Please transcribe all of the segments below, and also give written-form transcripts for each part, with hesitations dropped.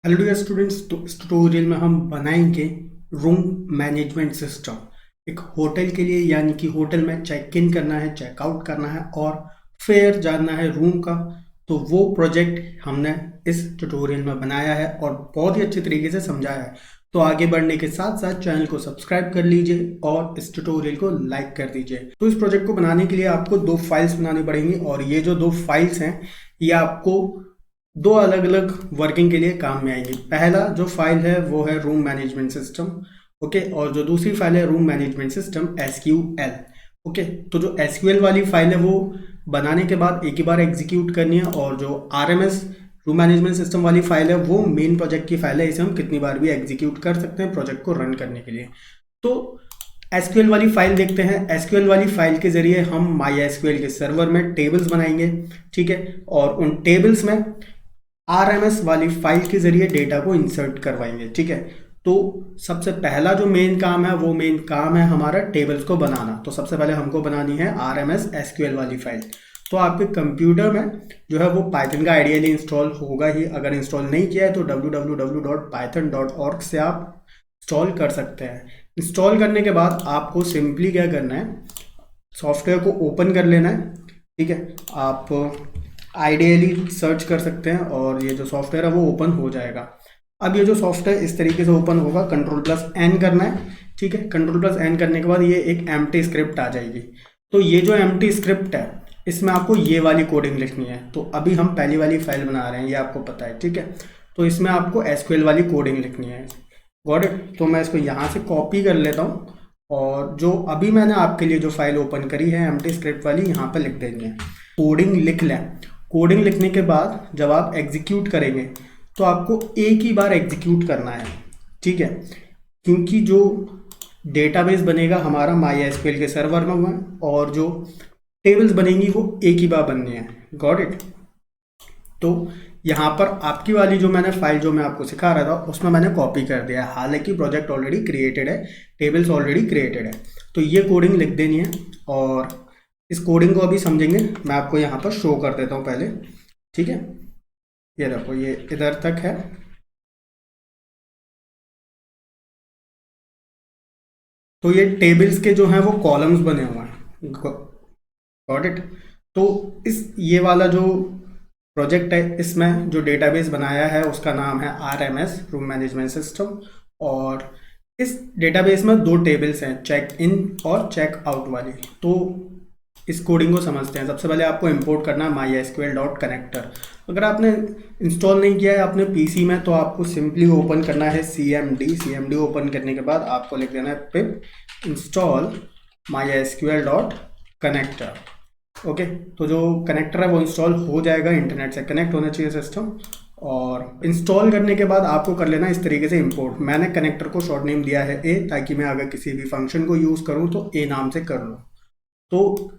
Hello dear students, तो इस tutorial में हम बनाएंगे रूम मैनेजमेंट सिस्टम। एक होटल के लिए, यानी कि होटल में चेक इन करना है, चेकआउट करना है और फेयर जानना है रूम का। तो वो प्रोजेक्ट हमने इस ट्यूटोरियल में बनाया है और बहुत ही अच्छे तरीके से समझाया है। तो आगे बढ़ने के साथ साथ चैनल को सब्सक्राइब कर लीजिए और इस ट्यूटोरियल को लाइक कर दीजिए। तो इस प्रोजेक्ट को बनाने के लिए आपको दो फाइल्स बनानी पड़ेंगी और ये जो दो फाइल्स हैं ये आपको दो अलग अलग वर्किंग के लिए काम में आएंगी। पहला जो फाइल है वो है रूम मैनेजमेंट सिस्टम, ओके, और जो दूसरी फाइल है room management system SQL। Okay, तो जो SQL वाली फाइल है वो बनाने के बाद एक ही बार एग्जीक्यूट करनी है, और जो RMS रूम मैनेजमेंट सिस्टम वाली फाइल है वो मेन प्रोजेक्ट की फाइल है। इसे हम कितनी बार भी एग्जीक्यूट कर सकते हैं प्रोजेक्ट को रन करने के लिए। तो SQL वाली फाइल देखते हैं। SQL वाली फाइल के जरिए हम MySQL के सर्वर में टेबल्स बनाएंगे, ठीक है, और उन टेबल्स में RMS वाली फाइल के जरिए डेटा को इंसर्ट करवाएंगे, ठीक है। तो सबसे पहला जो मेन काम है वो मेन काम है हमारा टेबल्स को बनाना। तो सबसे पहले हमको बनानी है RMS SQL वाली फाइल। तो आपके कंप्यूटर में जो है वो पाइथन का आइडियली इंस्टॉल होगा ही। अगर इंस्टॉल नहीं किया है तो www.python.org से आप इंस्टॉल कर सकते हैं। इंस्टॉल करने के बाद आपको सिंपली क्या करना है, सॉफ्टवेयर को ओपन कर लेना है, ठीक है। आप आइडियली सर्च कर सकते हैं और ये जो सॉफ्टवेयर है वो ओपन हो जाएगा। अब ये जो सॉफ्टवेयर इस तरीके से ओपन होगा, Ctrl+N करना है, ठीक है। Ctrl+N करने के बाद ये एक एम्प्टी स्क्रिप्ट आ जाएगी। तो ये जो एम्प्टी स्क्रिप्ट है इसमें आपको ये वाली कोडिंग लिखनी है। तो अभी हम पहली वाली फाइल बना रहे हैं, ये आपको पता है, ठीक है। तो इसमें आपको SQL वाली कोडिंग लिखनी है। Got it. तो मैं इसको यहाँ से कॉपी कर लेता हूँ और जो अभी मैंने आपके लिए जो फाइल ओपन करी है एम्प्टी स्क्रिप्ट वाली, यहाँ पर लिख देंगे। कोडिंग लिख लें। कोडिंग लिखने के बाद जब आप एग्जीक्यूट करेंगे तो आपको एक ही बार एग्जीक्यूट करना है, ठीक है, क्योंकि जो डेटाबेस बनेगा हमारा MySQL के सर्वर में और जो टेबल्स बनेंगी वो एक ही बार बननी है। Got it. तो यहाँ पर आपकी वाली जो मैंने फाइल जो मैं आपको सिखा रहा था उसमें मैंने कॉपी कर दिया है, हालांकि प्रोजेक्ट ऑलरेडी क्रिएटेड है, टेबल्स ऑलरेडी क्रिएटेड है। तो ये कोडिंग लिख देनी है और इस कोडिंग को अभी समझेंगे। मैं आपको यहाँ पर शो कर देता हूँ पहले, ठीक है। ये देखो, ये इधर तक है। तो ये टेबल्स के जो हैं वो कॉलम्स बने हुए हैं। Got it. तो इस ये वाला जो प्रोजेक्ट है इसमें जो डेटाबेस बनाया है उसका नाम है RMS रूम मैनेजमेंट सिस्टम। और इस डेटाबेस में दो टेबल्स हैं, चेक इन और चेक आउट वाली। तो इस कोडिंग को समझते हैं। सबसे पहले आपको इंपोर्ट करना है mysql.connector। अगर आपने इंस्टॉल नहीं किया है अपने पीसी में तो आपको सिंपली ओपन करना है cmd ओपन करने के बाद आपको लिख देना है pip इंस्टॉल mysql.connector। ओके, तो जो कनेक्टर है वो इंस्टॉल हो जाएगा, इंटरनेट से कनेक्ट होना चाहिए सिस्टम। और इंस्टॉल करने के बाद आपको कर लेना इस तरीके से इंपोर्ट। मैंने कनेक्टर को शॉर्ट नेम दिया है ए, ताकि मैं अगर किसी भी फंक्शन को यूज़ करूँ तो ए नाम से कर लूँ। तो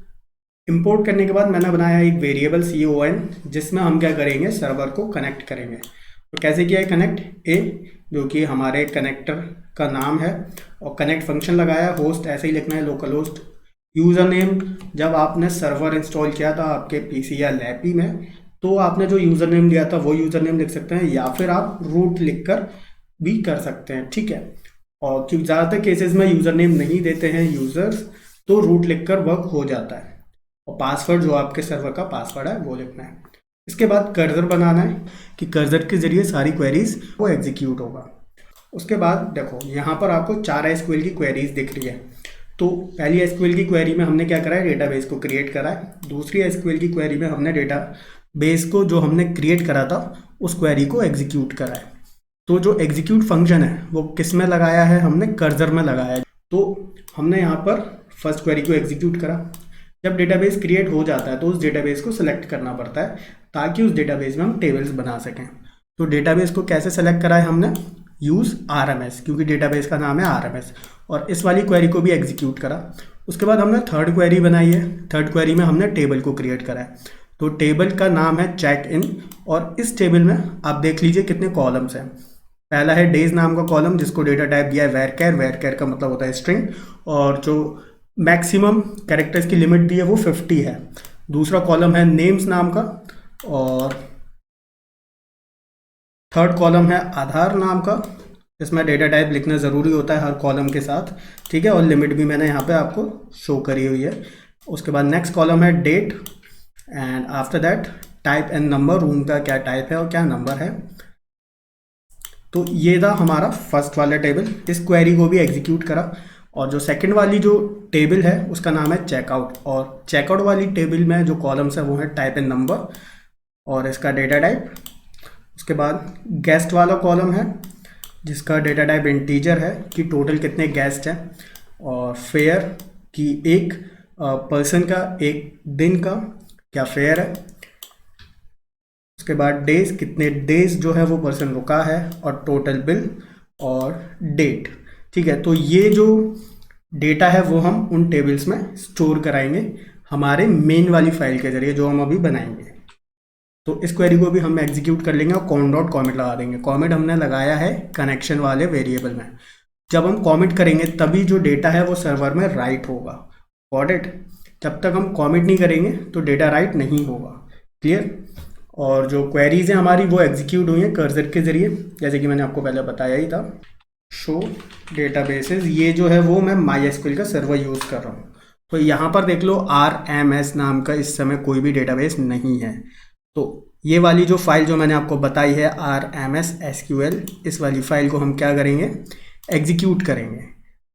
इंपोर्ट करने के बाद मैंने बनाया एक वेरिएबल con, जिसमें हम क्या करेंगे, सर्वर को कनेक्ट करेंगे। तो कैसे किया है कनेक्ट, ए जो कि हमारे कनेक्टर का नाम है, और कनेक्ट फंक्शन लगाया, होस्ट ऐसे ही लिखना है लोकल होस्ट। यूज़र नेम, जब आपने सर्वर इंस्टॉल किया था आपके पीसी या लैपी में तो आपने जो यूज़र नेम दिया था वो यूज़र नेम लिख सकते हैं, या फिर आप रूट लिख कर भी कर सकते हैं, ठीक है। और क्योंकि ज़्यादातर केसेस में यूज़र नेम नहीं देते हैं यूज़र्स, तो रूट लिख कर वर्क हो जाता है। और पासवर्ड जो आपके सर्वर का पासवर्ड है वो लिखना है। इसके बाद कर्सर बनाना है कि कर्सर के जरिए सारी क्वेरीज वो एग्जीक्यूट होगा। उसके बाद देखो यहाँ पर आपको 4 SQL की क्वेरीज दिख रही है। तो पहली SQL की क्वेरी में हमने क्या करा है, डेटाबेस को क्रिएट करा है। दूसरी SQL की क्वेरी में हमने डेटाबेस को जो हमने क्रिएट करा था उस क्वेरी को एग्जीक्यूट करा है। तो जो एग्जीक्यूट फंक्शन है वो किस में लगाया है, हमने कर्सर में लगाया है। तो हमने यहाँ पर फर्स्ट क्वेरी को एग्जीक्यूट करा। जब डेटाबेस क्रिएट हो जाता है तो उस डेटाबेस को सिलेक्ट करना पड़ता है ताकि उस डेटाबेस में हम टेबल्स बना सकें। तो डेटाबेस को कैसे सेलेक्ट करा है हमने, यूज़ RMS, क्योंकि डेटाबेस का नाम है RMS। और इस वाली क्वेरी को भी एग्जीक्यूट करा। उसके बाद हमने थर्ड क्वेरी बनाई है। थर्ड क्वेरी में हमने टेबल को क्रिएट करा है। तो टेबल का नाम है चेक इन, और इस टेबल में आप देख लीजिए कितने कॉलम्स हैं। पहला है डेज नाम का कॉलम, जिसको डेटा टाइप दिया है वेरकैर। वेरकैर का मतलब होता है स्ट्रिंग, और जो मैक्सिमम कैरेक्टर्स की लिमिट दी है वो 50 है। दूसरा कॉलम है नेम्स नाम का, और थर्ड कॉलम है आधार नाम का, इसमें डेटा टाइप लिखना ज़रूरी होता है हर कॉलम के साथ, ठीक है, और लिमिट भी मैंने यहाँ पे आपको शो करी हुई है। उसके बाद नेक्स्ट कॉलम है date, and after that type and number, room का क्या टाइप है और क्या नंबर है। तो ये था हमारा फर्स्ट वाला टेबल, इस क्वेरी को भी एग्जीक्यूट करा। और जो सेकंड वाली जो टेबल है उसका नाम है चेकआउट, और चेकआउट वाली टेबल में जो कॉलम्स है वो है टाइप एंड नंबर और इसका डेटा टाइप। उसके बाद गेस्ट वाला कॉलम है जिसका डेटा टाइप इंटीजर है कि टोटल कितने गेस्ट हैं, और फेयर कि एक पर्सन का एक दिन का क्या फेयर है। उसके बाद डेज, कितने डेज जो है वो पर्सन रुका है, और टोटल बिल और डेट, ठीक है। तो ये जो डेटा है वो हम उन टेबल्स में स्टोर कराएंगे हमारे मेन वाली फाइल के जरिए जो हम अभी बनाएंगे। तो इस क्वेरी को भी हम एग्जीक्यूट कर लेंगे और कॉम डॉट कॉमेट लगा देंगे। कॉमेट हमने लगाया है कनेक्शन वाले वेरिएबल में, जब हम कॉमेट करेंगे तभी जो डेटा है वो सर्वर में राइट होगा। Got it? जब तक हम कॉमेट नहीं करेंगे तो डेटा राइट नहीं होगा। क्लियर? और जो क्वेरीज हैं हमारी वो एग्जीक्यूट हुई हैं कर्सर के जरिए, जैसे कि मैंने आपको पहले बताया ही था। शो डेटाबेसेस, ये जो है वो मैं MySQL का सर्वर यूज़ कर रहा हूँ। तो यहाँ पर देख लो RMS नाम का इस समय कोई भी डेटाबेस नहीं है। तो ये वाली जो फाइल जो मैंने आपको बताई है RMS SQL, इस वाली फाइल को हम क्या करेंगे, एग्जीक्यूट करेंगे।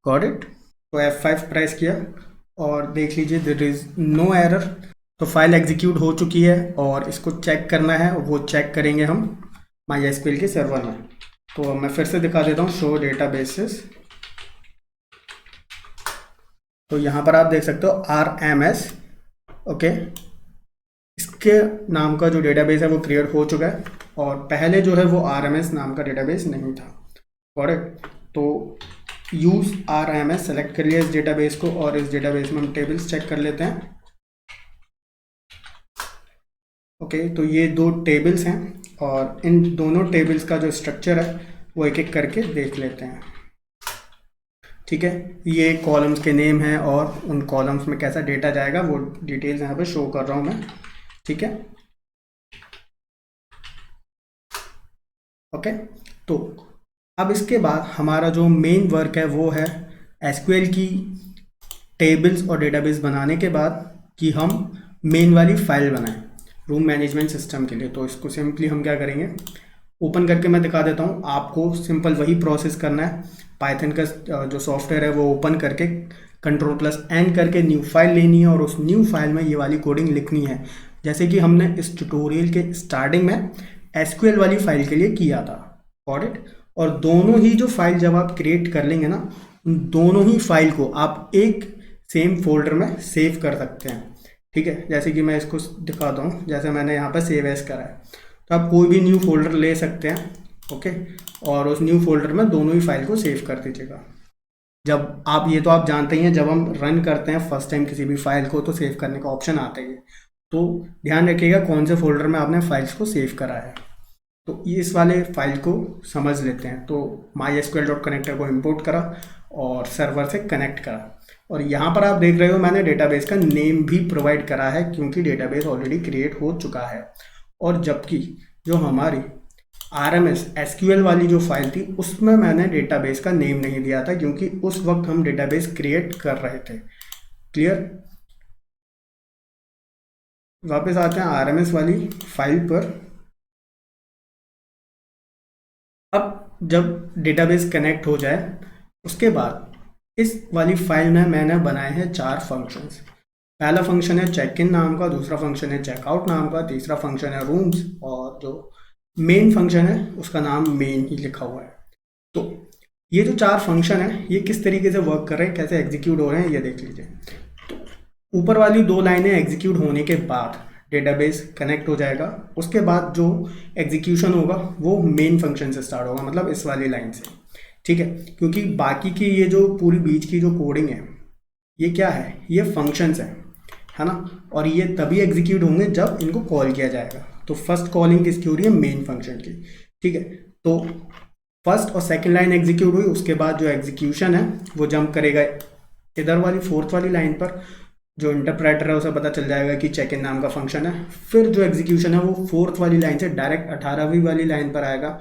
Got it? तो F5 प्रेस किया और देख लीजिए देयर इज़ नो एरर। तो फाइल एग्जीक्यूट हो चुकी है और इसको चेक करना है, वो चेक करेंगे हम MySQL के सर्वर में। तो मैं फिर से दिखा देता हूँ शो डेटाबेसेस। तो यहाँ पर आप देख सकते हो RMS, ओके, इसके नाम का जो डेटाबेस है वो क्रिएट हो चुका है, और पहले जो है वो RMS नाम का डेटाबेस नहीं था। करेक्ट? तो यूज़ RMS सेलेक्ट कर लिया इस डेटाबेस को, और इस डेटाबेस में हम टेबल्स चेक कर लेते हैं। ओके, तो ये दो टेबल्स हैं और इन दोनों टेबल्स का जो स्ट्रक्चर है वो एक एक करके देख लेते हैं। ठीक है, ये कॉलम्स के नेम हैं और उन कॉलम्स में कैसा डेटा जाएगा वो डिटेल्स यहाँ पे शो कर रहा हूँ मैं। ठीक है, ओके। तो अब इसके बाद हमारा जो मेन वर्क है वो है एसक्यूएल की टेबल्स और डेटाबेस बनाने के बाद कि हम मेन वाली फाइल बनाएं रूम मैनेजमेंट सिस्टम के लिए। तो इसको सिंपली हम क्या करेंगे, ओपन करके मैं दिखा देता हूँ आपको। सिंपल वही प्रोसेस करना है। पाइथन का जो सॉफ्टवेयर है वो ओपन करके Ctrl+N करके न्यू फाइल लेनी है और उस न्यू फाइल में ये वाली कोडिंग लिखनी है, जैसे कि हमने इस ट्यूटोरियल के स्टार्टिंग में एसक्यूएल वाली फाइल के लिए किया था। Got it? और दोनों ही जो फाइल जब आप क्रिएट कर लेंगे ना, उन दोनों ही फाइल को आप एक सेम फोल्डर में सेव कर सकते हैं। ठीक है, जैसे कि मैं इसको दिखाता हूँ, जैसे मैंने यहाँ पर सेव एज करा है, तो आप कोई भी न्यू फोल्डर ले सकते हैं। ओके, और उस न्यू फोल्डर में दोनों ही फाइल को सेव कर दीजिएगा। जब आप, ये तो आप जानते ही हैं, जब हम रन करते हैं फर्स्ट टाइम किसी भी फाइल को तो सेव करने का ऑप्शन आता ही है। तो ध्यान रखिएगा कौन से फोल्डर में आपने फाइल्स को सेव करा है। तो इस वाले फाइल को समझ लेते हैं। तो mysql.connector को इंपोर्ट करा और सर्वर से कनेक्ट करा, और यहाँ पर आप देख रहे हो मैंने डेटाबेस का नेम भी प्रोवाइड करा है क्योंकि डेटाबेस ऑलरेडी क्रिएट हो चुका है। और जबकि जो हमारी RMS SQL वाली जो फाइल थी उसमें मैंने डेटाबेस का नेम नहीं दिया था क्योंकि उस वक्त हम डेटाबेस क्रिएट कर रहे थे। क्लियर? वापस आते हैं RMS वाली फाइल पर। अब जब डेटाबेस कनेक्ट हो जाए उसके बाद इस वाली फाइल में मैंने बनाए हैं 4 फंक्शंस। पहला फंक्शन है चेक इन नाम का, दूसरा फंक्शन है चेकआउट नाम का, तीसरा फंक्शन है रूम्स, और जो मेन फंक्शन है उसका नाम मेन ही लिखा हुआ है। तो ये जो 4 फंक्शन है ये किस तरीके से वर्क कर रहे हैं, कैसे एग्जीक्यूट हो रहे हैं, ये देख लीजिए। तो ऊपर वाली 2 लाइनें एग्जीक्यूट होने के बाद डेटाबेस कनेक्ट हो जाएगा। उसके बाद जो एग्जीक्यूशन होगा वो मेन फंक्शन से स्टार्ट होगा, मतलब इस वाली लाइन से। ठीक है, क्योंकि बाकी की ये जो पूरी बीच की जो कोडिंग है ये क्या है, ये फंक्शंस है ना, और ये तभी एग्जीक्यूट होंगे जब इनको कॉल किया जाएगा। तो फर्स्ट कॉलिंग किसकी हो रही है, मेन फंक्शन की। ठीक है, तो फर्स्ट और सेकंड लाइन एग्जीक्यूट हुई, उसके बाद जो एग्जीक्यूशन है वो जंप करेगा इधर वाली 4th वाली लाइन पर। जो इंटरप्रेटर है उसे पता चल जाएगा कि चेक इन नाम का फंक्शन है। फिर जो एग्जीक्यूशन है वो 4th वाली लाइन से डायरेक्ट 18वीं वाली लाइन पर आएगा।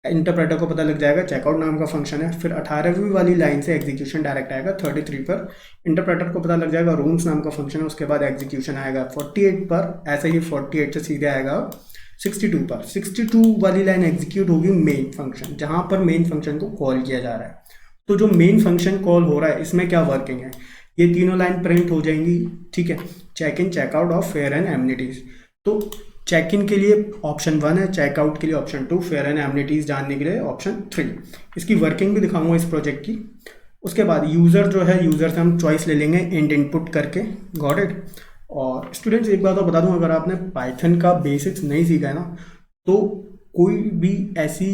इंटरप्रेटर को पता लग जाएगा चेकआउट नाम का फंक्शन है। फिर 18वीं वाली लाइन से एग्जीक्यूशन डायरेक्ट आएगा 33 पर। इंटरप्रेटर को पता लग जाएगा रूम्स नाम का फंक्शन है। उसके बाद एग्जीक्यूशन आएगा 48 पर। ऐसे ही 48 से सीधे आएगा 62 पर। 62 वाली लाइन एग्जीक्यूट होगी मेन फंक्शन, जहाँ पर मेन फंक्शन को कॉल किया जा रहा है। तो जो मेन फंक्शन कॉल हो रहा है इसमें क्या वर्किंग है, ये तीनों लाइन प्रिंट हो जाएंगी। ठीक है, check in checkout of fare and amenities. तो चेक इन के लिए ऑप्शन 1 है, चेकआउट के लिए ऑप्शन 2, फेयर एंड एमिनिटीज जानने के लिए ऑप्शन 3। इसकी वर्किंग भी दिखाऊंगा इस प्रोजेक्ट की। उसके बाद यूज़र जो है, यूज़र से हम चॉइस ले लेंगे इंट इनपुट करके। Got it. और स्टूडेंट्स एक बात और बता दूं, अगर आपने पाइथन का बेसिक्स नहीं सीखा है ना, तो कोई भी ऐसी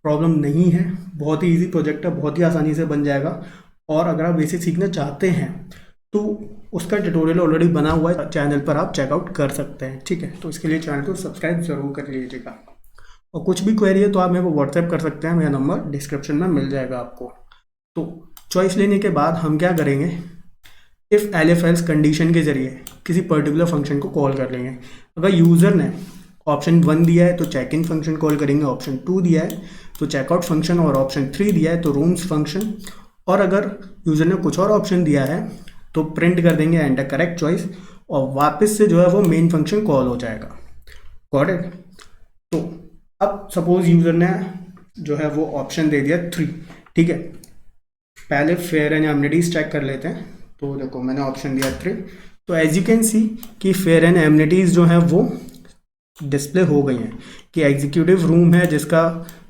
प्रॉब्लम नहीं है। बहुत ही ईजी प्रोजेक्ट है, बहुत ही आसानी से बन जाएगा। और अगर आप बेसिक सीखना चाहते हैं तो उसका ट्यूटोरियल ऑलरेडी बना हुआ है चैनल पर, आप चेकआउट कर सकते हैं। ठीक है, तो इसके लिए चैनल को सब्सक्राइब जरूर कर लीजिएगा। और कुछ भी क्वेरी है तो आप मेरे को व्हाट्सएप कर सकते हैं, मेरा नंबर डिस्क्रिप्शन में मिल जाएगा आपको। तो चॉइस लेने के बाद हम क्या करेंगे, इफ़ एल्फ एल्स कंडीशन के जरिए किसी पर्टिकुलर फंक्शन को कॉल कर लेंगे। अगर यूज़र ने ऑप्शन 1 दिया है तो चेक इन फंक्शन कॉल करेंगे, ऑप्शन 2 दिया है तो चेकआउट फंक्शन, और ऑप्शन 3 दिया है तो रूम्स फंक्शन। और अगर यूज़र ने कुछ और ऑप्शन दिया है तो प्रिंट कर देंगे एंटर करेक्ट चॉइस, और वापस से जो है वो मेन फंक्शन कॉल हो जाएगा। Got it. तो अब सपोज यूज़र ने जो है वो ऑप्शन दे दिया 3। ठीक है, पहले फेयर एंड एमिनिटीज चेक कर लेते हैं। तो देखो मैंने ऑप्शन दिया 3, तो एज यू कैन सी कि फेयर एंड एमिनिटीज जो है वो डिस्प्ले हो गई हैं। कि एग्जीक्यूटिव रूम है जिसका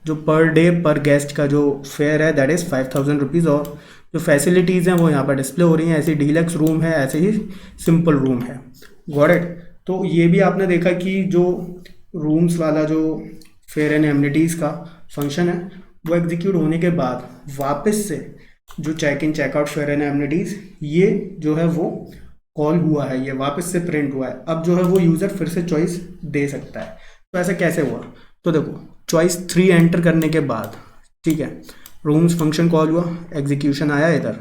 जो पर डे पर गेस्ट का जो फेयर है दैट इज़ 5000 रुपीज़, और जो फैसिलिटीज़ हैं वो यहाँ पर डिस्प्ले हो रही हैं। ऐसे डीलक्स रूम है, ऐसे ही सिंपल रूम है। Got it. तो ये भी आपने देखा कि जो रूम्स वाला जो फेयर एंड एमिनिटीज़ का फंक्शन है वो एग्जीक्यूट होने के बाद वापस से जो check in checkout fare and amenities ये जो है वो कॉल हुआ है, ये वापस से प्रिंट हुआ है। अब जो है वो यूज़र फिर से चॉइस दे सकता है। तो ऐसा कैसे हुआ, तो देखो चॉइस 3 एंटर करने के बाद, ठीक है, रूम्स फंक्शन कॉल हुआ, एग्जीक्यूशन आया इधर।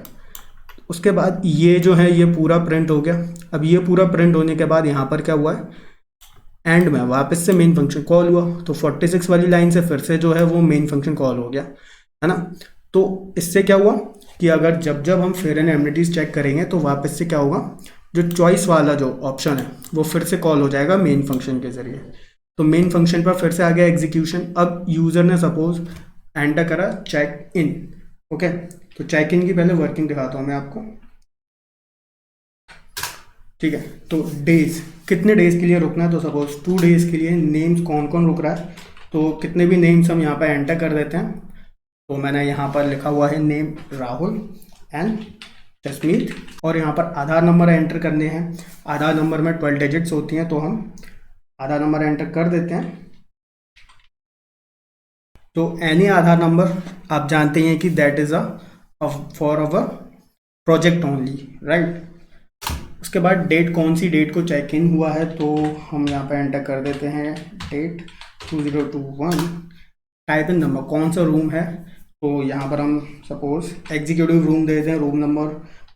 उसके बाद ये जो है ये पूरा प्रिंट हो गया। अब ये पूरा प्रिंट होने के बाद यहाँ पर क्या हुआ है, एंड में वापस से मेन फंक्शन कॉल हुआ। तो 46 वाली लाइन से फिर से जो है वो मेन फंक्शन कॉल हो गया, है ना। तो इससे क्या हुआ कि अगर जब जब हम फेयर एंड एमिनिटीज चेक करेंगे तो वापस से क्या होगा, जो चॉइस वाला जो ऑप्शन है वो फिर से कॉल हो जाएगा मेन फंक्शन के जरिए। तो मेन फंक्शन पर फिर से आ गया एग्जीक्यूशन। अब यूज़र ने सपोज एंटर करा चेक इन। ओके, तो चेक इन की पहले वर्किंग दिखाता हूँ मैं आपको। ठीक है, तो डेज, कितने डेज के लिए रुकना है, तो सपोज 2 डेज के लिए। नेम्स कौन कौन रुक रहा है, तो कितने भी नेम्स हम यहाँ पर एंटर कर देते हैं। तो मैंने यहाँ पर लिखा हुआ है नेम राहुल एंड जसमीत, और यहाँ पर आधार नंबर एंटर करने हैं। आधार नंबर में 12 डिजिट्स होती हैं, तो हम आधार नंबर एंटर कर देते हैं। तो एनी आधार नंबर आप जानते हैं कि that is for our project only, right. उसके बाद डेट, कौन सी डेट को चेक इन हुआ है, तो हम यहाँ पर एंटर कर देते हैं डेट 2021। टाइप इन नंबर, कौन सा रूम है, तो यहाँ पर हम सपोज एग्जीक्यूटिव रूम दे दें, रूम नंबर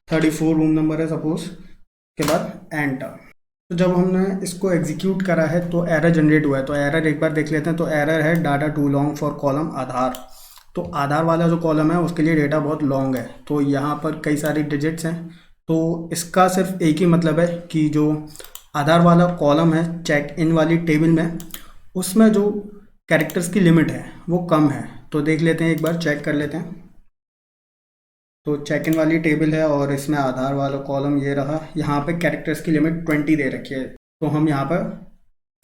34 रूम नंबर है सपोज। के बाद एंटर। तो जब हमने इसको एग्जीक्यूट करा है तो एरर जनरेट हुआ है। तो एरर एक बार देख लेते हैं। तो एरर है data too long for column Aadhaar. तो आधार वाला जो कॉलम है उसके लिए डेटा बहुत लॉन्ग है, तो यहाँ पर कई सारी डिजिट्स हैं। तो इसका सिर्फ एक ही मतलब है कि जो आधार वाला कॉलम है चेक इन वाली टेबल में, उसमें जो कैरेक्टर्स की लिमिट है वो कम है। तो देख लेते हैं, एक बार चेक कर लेते हैं। तो चेक इन वाली टेबल है और इसमें आधार वाला कॉलम ये रहा। यहाँ पे कैरेक्टर्स की लिमिट 20 दे रखी है, तो हम यहाँ पर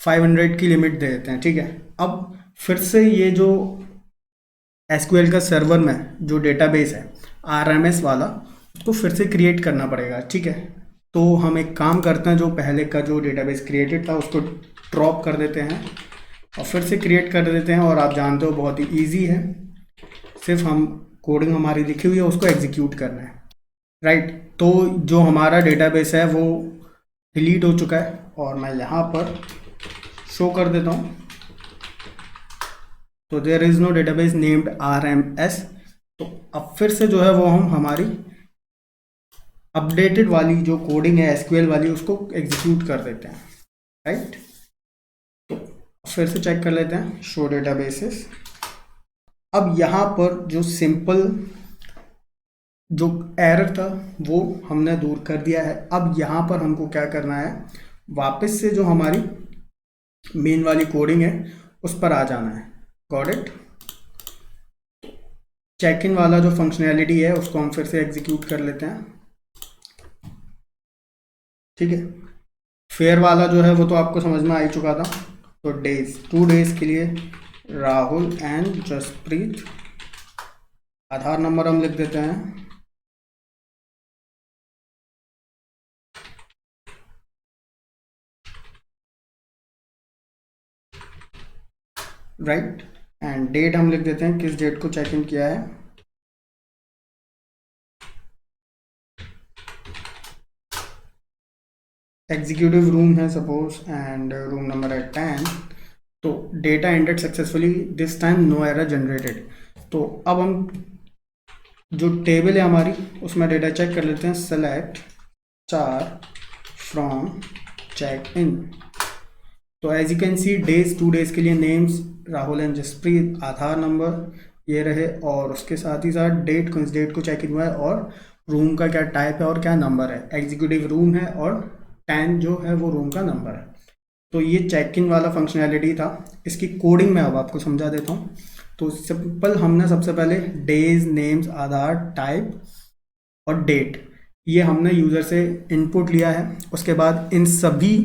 500 की लिमिट दे देते हैं। ठीक है, अब फिर से ये जो एसक्यूएल का सर्वर में जो डेटाबेस है आरएमएस वाला, उसको फिर से क्रिएट करना पड़ेगा। ठीक है, तो हम एक काम करते हैं, जो पहले का जो डेटाबेस क्रिएटेड था उसको ड्रॉप कर देते हैं और फिर से क्रिएट कर देते हैं। और आप जानते हो बहुत ही ईजी है, सिर्फ हम कोडिंग हमारी लिखी हुई है उसको एग्जीक्यूट करना है, राइट। तो जो हमारा डेटाबेस है वो डिलीट हो चुका है और मैं यहाँ पर शो कर देता हूँ। तो there is no database named RMS। तो अब फिर से जो है वो हम हमारी अपडेटेड वाली जो कोडिंग है एसक्यूएल वाली उसको एग्जीक्यूट कर देते हैं, राइट। तो फिर से चेक कर लेते हैं शो डेटाबेसेस। अब यहाँ पर जो सिंपल जो एरर था वो हमने दूर कर दिया है। अब यहाँ पर हमको क्या करना है, वापस से जो हमारी मेन वाली कोडिंग है उस पर आ जाना है। Got it. चेक इन वाला जो फंक्शनैलिटी है उसको हम फिर से एग्जीक्यूट कर लेते हैं, ठीक है। फेयर वाला जो है वो तो आपको समझ में आ ही चुका था। तो डेज 2 डेज के लिए राहुल एंड जसप्रीत, आधार नंबर हम लिख देते हैं, राइट। एंड डेट हम लिख देते हैं, किस डेट को चेक इन किया है। एग्जीक्यूटिव रूम है सपोज एंड रूम नंबर है 10। तो data entered successfully, this time no error generated. तो अब हम जो टेबल है हमारी उसमें डेटा चेक कर लेते हैं। सेलेक्ट चार फ्रॉम चेक इन। तो as you can see days 2 days के लिए names Rahul and Jaspreet, Aadhaar number ये रहे, और उसके साथ ही साथ डेट को, इस डेट को चेक इन हुआ है, और रूम का क्या टाइप है और क्या नंबर है। एग्जीक्यूटिव रूम है और 10 जो है वो रूम का नंबर है। तो ये चेक इन वाला फंक्शनैलिटी था। इसकी कोडिंग मैं अब आपको समझा देता हूँ। तो सिंपल हमने सबसे पहले डेज, नेम्स, आधार, टाइप और डेट ये हमने यूज़र से इनपुट लिया है। उसके बाद इन सभी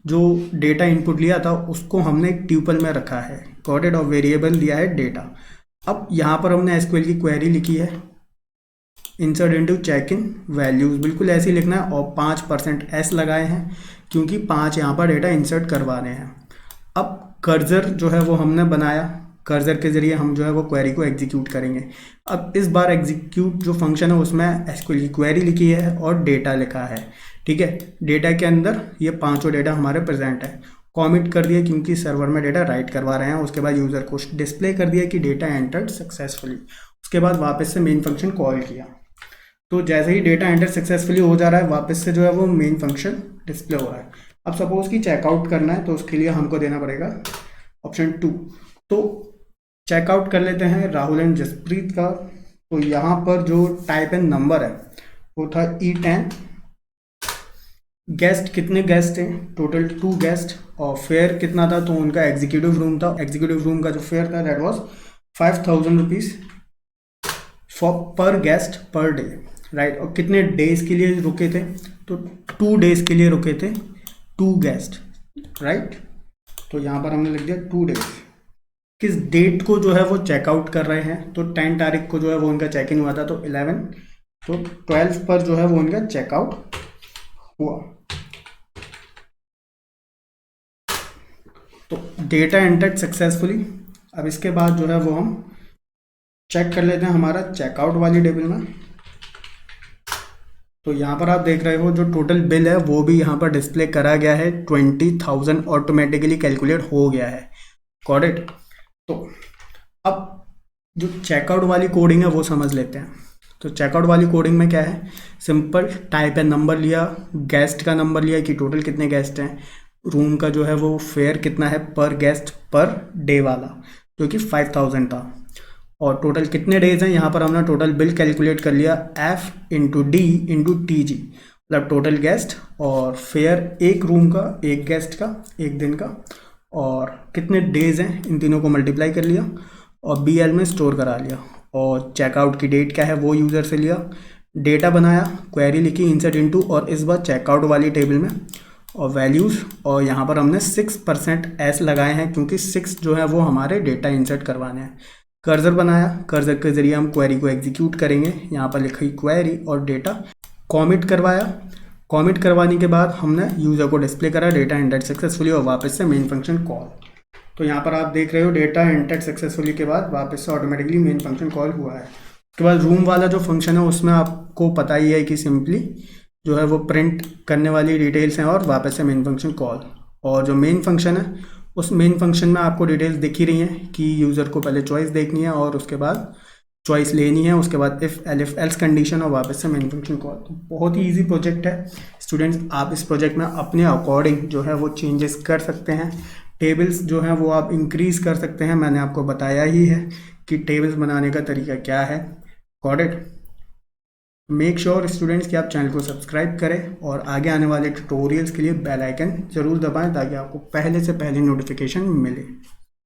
जो डेटा इनपुट लिया था उसको हमने एक ट्यूपल में रखा है, गॉट इट, और वेरिएबल दिया है डेटा। अब यहाँ पर हमने एसक्यूएल की क्वेरी लिखी है, insert into check in values, बिल्कुल ऐसे ही लिखना है, और 5% एस लगाए हैं क्योंकि 5 यहाँ पर डेटा इंसर्ट करवाने हैं। अब कर्सर जो है वो हमने बनाया, कर्सर के ज़रिए हम जो है वो क्वेरी को एग्जीक्यूट करेंगे। अब इस बार एग्जीक्यूट जो फंक्शन है उसमें एसक्यूएल की क्वेरी लिखी है और डेटा लिखा है, ठीक है। डेटा के अंदर ये पांचों डेटा हमारे प्रेजेंट है। कॉमिट कर दिया क्योंकि सर्वर में डेटा राइट करवा रहे हैं। उसके बाद यूज़र को डिस्प्ले कर दिया कि डेटा एंटर्ड सक्सेसफुली। उसके बाद वापस से मेन फंक्शन कॉल किया। तो जैसे ही डेटा एंटर सक्सेसफुली हो जा रहा है वापस से जो है वो मेन फंक्शन डिस्प्ले हो रहा है। अब सपोज कि चेकआउट करना है तो उसके लिए हमको देना पड़ेगा ऑप्शन 2। तो चेकआउट कर लेते हैं राहुल एंड जसप्रीत का। तो यहाँ पर जो टाइप एंड नंबर है वो था E10। गेस्ट कितने गेस्ट हैं, टोटल 2 गेस्ट। और फेयर कितना था, तो उनका एग्जीक्यूटिव रूम था। एग्जीक्यूटिव रूम का जो फेयर था दैट वाज 5000 रुपीज़ फॉर पर गेस्ट पर डे, राइट। और कितने डेज के लिए रुके थे, तो 2 डेज के लिए रुके थे 2 गेस्ट, राइट। तो यहाँ पर हमने लिख दिया 2 डेज। किस डेट को जो है वो चेकआउट कर रहे हैं, तो 10 तारीख को जो है वो उनका चेक इन हुआ था, तो 11। तो 12 पर जो है वो उनका चेकआउट हुआ। तो डेटा एंटर्ड सक्सेसफुली। अब इसके बाद जो है वो हम चेक कर लेते हैं हमारा चेकआउट वाली टेबल में। तो यहाँ पर आप देख रहे हो जो टोटल बिल है वो भी यहाँ पर डिस्प्ले करा गया है। 20,000 ऑटोमेटिकली कैलकुलेट हो गया है, गॉट इट। तो अब जो चेकआउट वाली कोडिंग है वो समझ लेते हैं। तो चेकआउट वाली कोडिंग में क्या है, सिंपल टाइप एंड नंबर लिया, गेस्ट का नंबर लिया कि टोटल कितने गेस्ट हैं, रूम का जो है वो फेयर कितना है पर गेस्ट पर डे वाला जो कि 5000 था, और टोटल कितने डेज हैं। यहाँ पर हमने टोटल बिल कैलकुलेट कर लिया F into D into T G, मतलब टोटल गेस्ट और फेयर एक रूम का, एक गेस्ट का, एक दिन का, और कितने डेज हैं इन तीनों को मल्टीप्लाई कर लिया और BL में स्टोर करा लिया। और चेकआउट की डेट क्या है वो यूज़र से लिया, डेटा बनाया, क्वेरी लिखी इंसर्ट इनटू, और इस बार चेकआउट वाली टेबल में, और वैल्यूज़, और यहाँ पर हमने 6% एस लगाए हैं क्योंकि 6 जो है वो हमारे डेटा इंसर्ट करवाने हैं। कर्सर बनाया, कर्सर के ज़रिए हम क्वेरी को एग्जीक्यूट करेंगे। यहाँ पर लिखी क्वेरी और डेटा कॉमिट करवाया। कॉमिट करवाने के बाद हमने यूज़र को डिस्प्ले करा डेटा एंटर्ड सक्सेसफुली, और वापस से मेन फंक्शन कॉल। तो यहाँ पर आप देख रहे हो डेटा एंटर्ड सक्सेसफुली के बाद वापस से ऑटोमेटिकली मेन फंक्शन कॉल हुआ है। उसके बाद रूम वाला जो फंक्शन है उसमें आपको पता ही है कि सिंपली जो है वो प्रिंट करने वाली डिटेल्स हैं और वापस से मेन फंक्शन कॉल। और जो मेन फंक्शन है उस मेन फंक्शन में आपको डिटेल्स दिख ही रही हैं कि यूज़र को पहले चॉइस देखनी है और उसके बाद चॉइस लेनी है, उसके बाद इफ़ एलिफ एल्स कंडीशन और वापस से मेन फंक्शन कॉल। तो बहुत ही ईजी प्रोजेक्ट है स्टूडेंट्स, आप इस प्रोजेक्ट में अपने अकॉर्डिंग जो है वो चेंजेस कर सकते हैं। टेबल्स जो है वो आप इंक्रीज़ कर सकते हैं, मैंने आपको बताया ही है कि टेबल्स बनाने का तरीका क्या है। Got it. Make sure students कि आप चैनल को सब्सक्राइब करें और आगे आने वाले ट्यूटोरियल्स के लिए बेल आइकन ज़रूर दबाएं ताकि आपको पहले से पहले नोटिफिकेशन मिले।